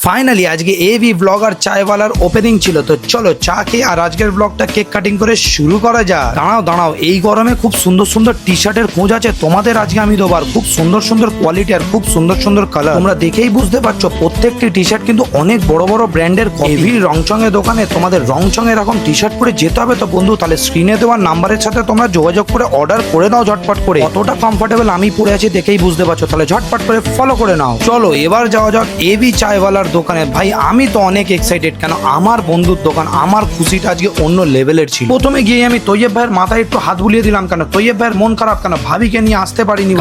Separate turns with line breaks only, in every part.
Finally আজকে AB blogger চায়ওয়ালার opening ছিল, তো চলো চা খেয়ে আর আজকের ব্লগটা কেক কাটিং করে শুরু করা যাক। দাঁড়াও দাঁড়াও, এই গরমে খুব সুন্দর সুন্দর টি শার্টের খোঁজ আছে তোমাদের, আজকে আমি দেবার খুব সুন্দর সুন্দর কোয়ালিটি আর খুব সুন্দর সুন্দর কালার। তোমরা দেখেই বুঝতে পারছো প্রত্যেকটি টি শার্ট কিন্তু অনেক বড় বড় ব্র্যান্ডের। এবি রংচঙের দোকানে তোমাদের রংচঙে এরকম টি শার্ট পরে যেতে হবে তো বন্ধু, তাহলে স্ক্রিনে দেওয়া নাম্বারের সাথে তোমরা যোগাযোগ করে অর্ডার করে দাও ঝটপট করে। কতটা কমফোর্টেবল আমি পরে আছি দেখেই বুঝতে পারছো, তাহলে ঝটপট করে ফলো করে নাও। চলো এবার যাওয়া যাক এবি চায়ওয়ালার দোকানে। ভাই আমি তো অনেক এক্সাইটেড, কেন আমার বন্ধুর দোকান, আমার খুশিটা আজকে অন্য লেভেলের ছিল। প্রথমে গিয়ে আমি তৈয়ব ভাইয়ের মাথায় একটু হাত বুলিয়ে দিলাম, কেন তৈয়ব ভাইয়ের মন খারাপ, কেন ভাবিকে নিয়ে আসতে পারিনি।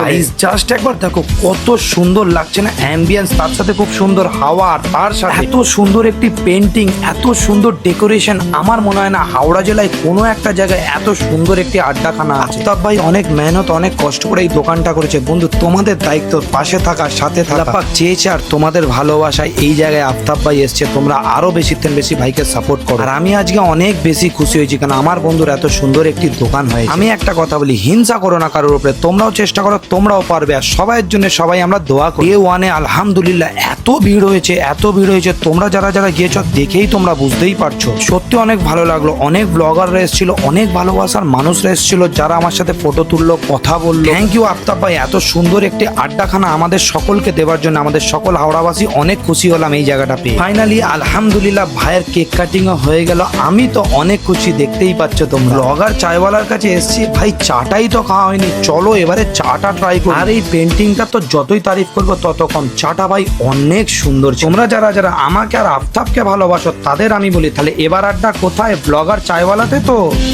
জাস্ট একবার দেখো কত সুন্দর লাগছে না অ্যাম্বিয়েন্স, তার সাথে খুব সুন্দর হাওয়া, আর তার সাথে এত সুন্দর একটি পেন্টিং, এত সুন্দর ডেকোরেশন। আমার মনে হয় না হাওড়া জেলায় কোনো একটা জায়গায় এত সুন্দর একটি আড্ডাখানা আছে। আফতাব ভাই অনেক মেহনত অনেক কষ্ট করে এই দোকানটা করেছে বন্ধু, তোমাদের দায়িত্ব পাশে থাকা সাথে থাকা চেয়েছে, আর তোমাদের ভালোবাসায় এই জায়গায় আফতাব ভাই এসছে। তোমরা আরো বেশি বেশি ভাইকে সাপোর্ট করো। আর আমি আজকে অনেক বেশি খুশি হয়েছি, কারণ আমার বন্ধুর এত সুন্দর একটি দোকান হয়েছে। আমি একটা কথা বলি, হিংসা করো না কারোর উপরে, তোমরাও চেষ্টা করো, তোমরাও পারবে। আর সবাইয়ের জন্য সবাই আমরা দোয়া করি। ডে ওয়ানে আলহামদুলিল্লাহ এত ভিড় হয়েছে, এত ভিড় হয়েছে, তোমরা যারা যারা গিয়েছো দেখেই তোমরা বুঝতেই পারছো। সত্যি অনেক ভালো লাগলো, অনেক ব্লগাররা এসেছিল, অনেক ভালোবাসার মানুষরা এসেছিল, যারা আমার সাথে ফটো তুললো, কথা বললো। থ্যাংক ইউ আফতাব ভাই, এত সুন্দর একটি আড্ডাখানা আমাদের সকলকে দেওয়ার জন্য। আমাদের সকল হাওড়াবাসী অনেক খুশি হলাম এই জায়গাটা পেয়ে। ফাইনালি আলহামদুলিল্লাহ ভাইয়ের কেক কাটিংও হয়ে গেল, আমি তো অনেক খুশি, দেখতেই পাচ্ছ তোমরা। ব্লগার চায়ওয়ালার কাছে এসেছি, ভাই চাটাই তো খাওয়া হয়নি, চলো এবারে চাটা ট্রাই করি। আর এই পেন্টিংটা তো যতই তারিফ করবো তত কম, চাটা ভাই অনেক সুন্দর। তোমরা যারা যারা আমাকে আর আফতাবকে ভালোবাসো তাদের আমি বলি, তাহলে এবার আড্ডা কোথায়? ব্লগার চায়ওয়ালাতে তো।